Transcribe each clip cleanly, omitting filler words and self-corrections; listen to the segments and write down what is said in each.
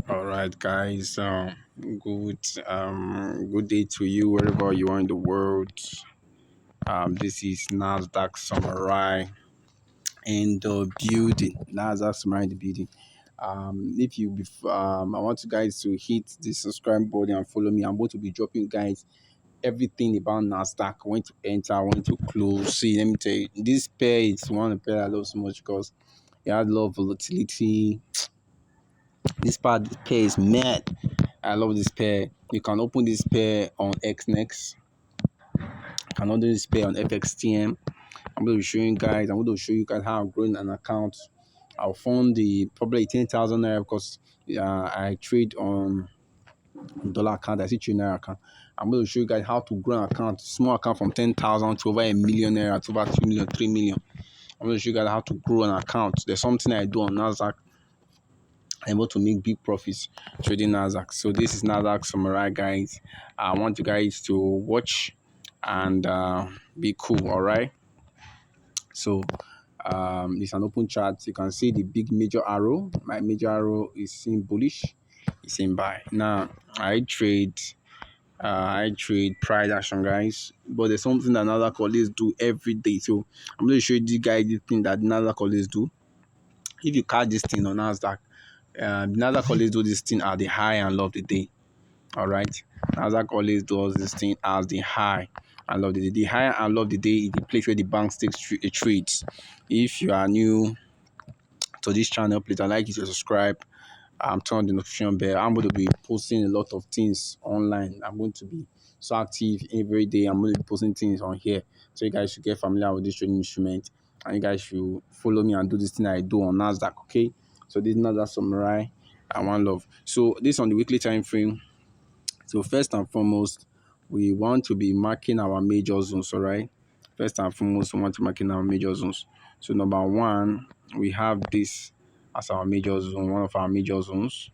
All right, guys. Good good day to you wherever you are in the world. This is NASDAQ Samurai in the building. NASDAQ Samurai in the building. If you I want you guys to hit the subscribe button and follow me. I'm going to be dropping guys everything about NASDAQ, when to enter, when to close. See, let me tell you, this pair is one of the pair I love so much because it has a lot of volatility. This pair is mad. I love this pair. You can open this pair on XNext. You can open this pair on FXTM. I'm going to show you guys. I'm going to show you guys how I'm growing an account. I'll fund the probably 10,000 naira because I trade on dollar account. I see trade naira account. I'm going to show you guys how to grow an account, small account from 10,000 to over a million naira, to over 2 million, 3 million. I'm going to show you guys how to grow an account. There's something I do on NASDAQ. I'm able to make big profits trading NASDAQ. So this is NASDAQ Samurai, guys. I want you guys to watch and be cool, all right? So it's an open chart. You can see the big major arrow. My major arrow is in bullish. It's in buy. Now I trade pride action, guys. But there's something that NASDAQ colleagues do every day. So I'm going to show you this guy the thing that NASDAQ colleagues do. If you catch this thing on NASDAQ, NASDAQ always do this thing at the high and low of the day. All right, NASDAQ always does this thing as the high and low of the day. The high and low of the day is the place where the bank takes trades. If you are new to this channel, please I'd like you to subscribe. Turn on the notification bell. I'm going to be posting a lot of things online. I'm going to be so active every day. I'm going to be posting things on here, so you guys should get familiar with this trading instrument, and you guys should follow me and do this thing I do on NASDAQ. Okay, so this is NASDAQ Samurai and one love. So this on the weekly time frame. So first and foremost, we want to be marking our major zones. All right. First and foremost, we want to marking our major zones. So number one, we have this as our major zone, one of our major zones.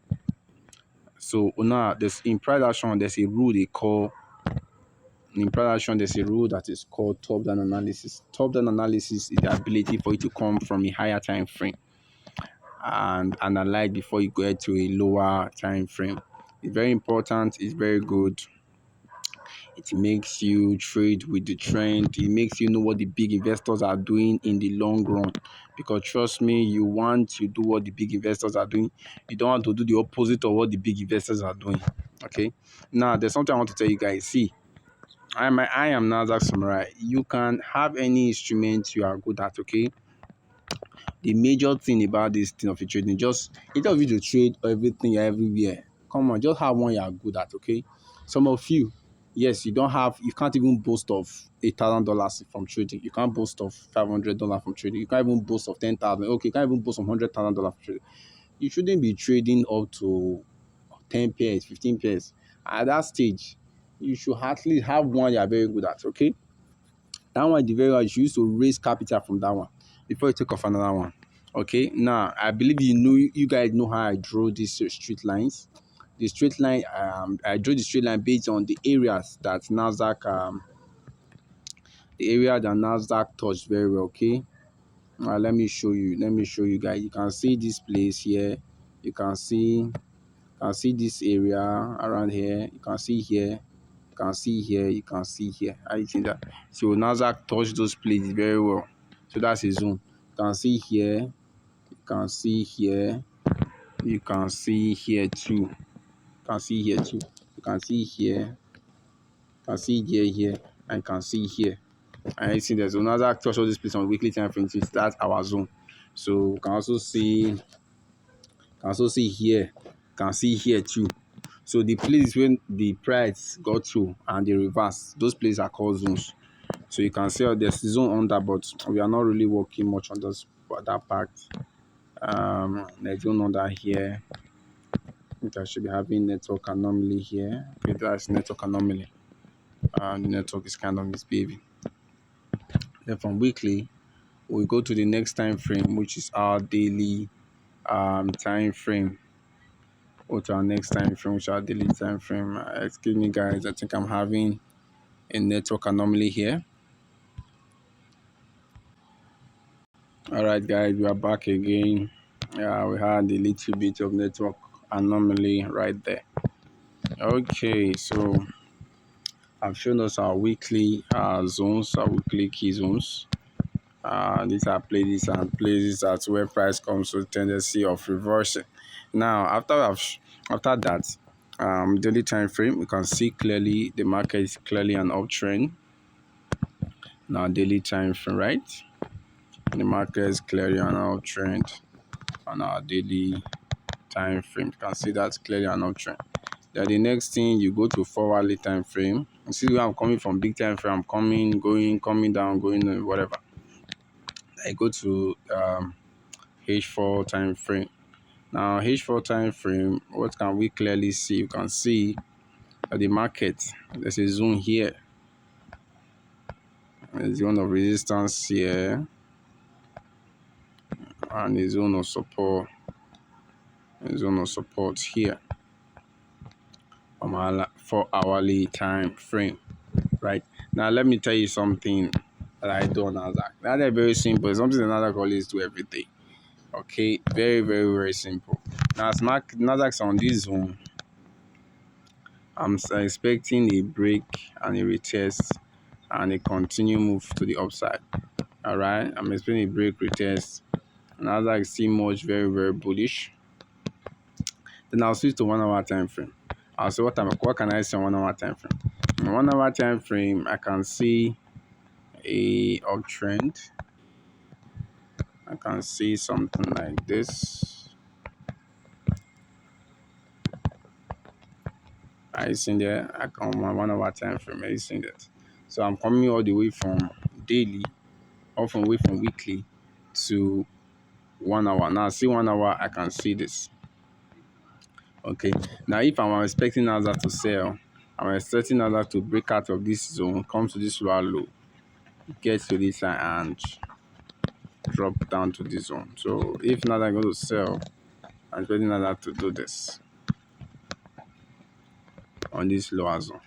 So now there's in price action, there's a rule they call in price action, there's a rule that is called top-down analysis. Top-down analysis is the ability for you to come from a higher time frame and analyze before you get to a lower time frame. It's very important, it's very good. It makes you trade with the trend. It makes you know what the big investors are doing in the long run. Because trust me, you want to do what the big investors are doing. You don't want to do the opposite of what the big investors are doing. Okay. Now, there's something I want to tell you guys. See, I am NASDAQ Samurai. You can have any instrument you are good at. Okay. The major thing about this thing of trading, just instead of you to trade everything everywhere, come on, just have one you are good at. Okay. Some of you, yes, you can't even boast of $8,000 from trading. You can't boast of $500 from trading. You can't even boast of 10,000. Okay, you can't even boast of $100,000 from trading. You shouldn't be trading up to 10 pairs, 15 pairs. At that stage, you should at least have one you are very good at. Okay, that one, the very well, you used to raise capital from that one before you take off another one. Okay, now I believe you guys know how I draw these straight lines. The straight line, I drew the straight line based on the areas that NASDAQ, the area that NASDAQ touched very well. Okay, let me show you. Let me show you guys. You can see this place here. You can see this area around here. You can see here. You can see here. You can see here. I think that so NASDAQ touched those places very well. So that's a zone. You can see here. You can see here. You can see here too. You can see here too. You can see here. You can see here, and you can see here. And you see there's another touch of this place on weekly time frame. That's our zone. So you can also see here. You can see here too. So the places when the price got to and the reverse, those places are called zones. So you can see there's a zone under, but we are not really working much on that part. There's zone under here. I think I should be having network anomaly here. Okay, that's network anomaly. The network is kind of misbehaving. Then from weekly, we go to the next time frame, which is our daily time frame. Go to our next time frame, which is our daily time frame. Excuse me, guys. I think I'm having a network anomaly here. All right, guys, we are back again. Yeah, we had a little bit of network anomaly right there. Okay, so I've shown us our weekly zones, our weekly key zones. These are places at where price comes to tendency of reversing. Now, after that, daily time frame, we can see clearly the market is clearly an uptrend. Now, daily time frame, right? The market is clearly an uptrend on our daily time frame. You can see that's clearly an uptrend. Then the next thing, you go to 4 hourly time frame. You see where I'm coming from, big time frame. I'm coming, going, coming down, going, whatever. I go to H4 time frame. Now, H4 time frame, what can we clearly see? You can see that the market, there's a zone here, a zone of resistance here, and a zone of support here on my 4 hourly time frame. Right now, let me tell you something that I do on NASDAQ. That is very simple. It's something that NASDAQ always do every day. Okay, very, very, very simple. Now, as NASDAQ's on this zone, I'm expecting a break and a retest and a continue move to the upside. All right, I'm expecting a break retest. NASDAQ is still much very, very bullish. Then I'll switch to 1 hour time frame. I'll say what can I see on 1 hour time frame? On 1 hour time frame, I can see a uptrend. I can see something like this. Are you seeing there? I can on my 1 hour time frame. Are you seeing that? So I'm coming all the way from daily, often away from weekly to 1 hour. Now see 1 hour, I can see this. Okay. Now if I'm expecting NASDAQ to sell, I'm expecting NASDAQ to break out of this zone, come to this lower low, get to this side and drop down to this zone. So if NASDAQ is going to sell, I'm expecting NASDAQ to do this on this lower zone.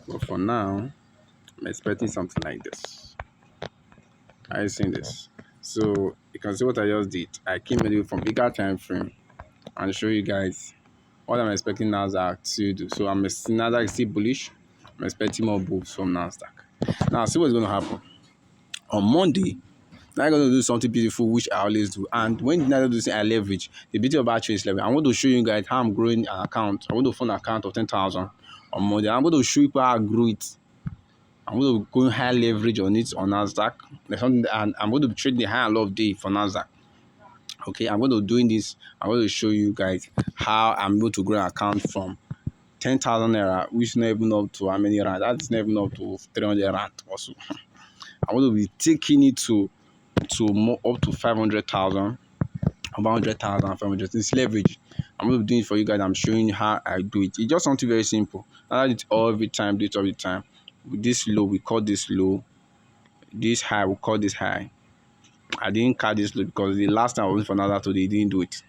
But for now, I'm expecting something like this. Are you seeing this? So you can see what I just did. I came away from bigger time frame and show you guys what I'm expecting NASDAQ to do. So NASDAQ is still bullish. I'm expecting more bulls from NASDAQ. Now see what's going to happen. On Monday, I'm going to do something beautiful, which I always do. And when NASDAQ does I leverage, the beauty about trade is leverage. I want to show you guys how I'm growing an account. I want to fund an account of 10,000 on Monday. I'm going to show you how I grow it. I'm going to go high leverage on it on NASDAQ. And I'm going to be trading the high and low day for NASDAQ. Okay, I'm going to doing this. I'm going to show you guys how I'm able to grow an account from 10,000 naira, which is not even up to how many rand. That's not even up to 300 rand also. I'm going to be taking it to more up to 500,000, about 100,000, 500. It's leverage. I'm going to be doing it for you guys. I'm showing you how I do it. It's just something very simple. I do it every time. Do it all the time. With this low, we call this low. This high, we call this high. I didn't catch this low because the last time I went for another today, they didn't do it.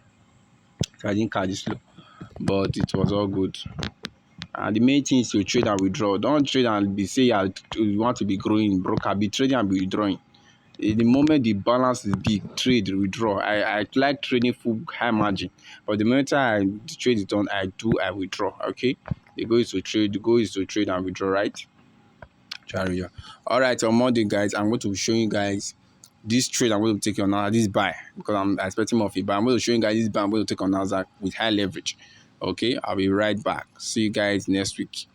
So I didn't catch this low. But it was all good. And the main thing is to trade and withdraw. Don't trade and be say you want to be growing broker. Be trading and be withdrawing. The moment the balance is big, trade, withdraw. I like trading full high margin. But the moment the trade is done, I withdraw. Okay? The goal is to trade and withdraw, right? All right, on Monday, guys, I'm going to be showing you guys this trade I'm going to take on now, this buy, because I'm expecting more of it. But I'm going to show you guys this buy I'm going to take on NASDAQ with high leverage. Okay, I'll be right back. See you guys next week.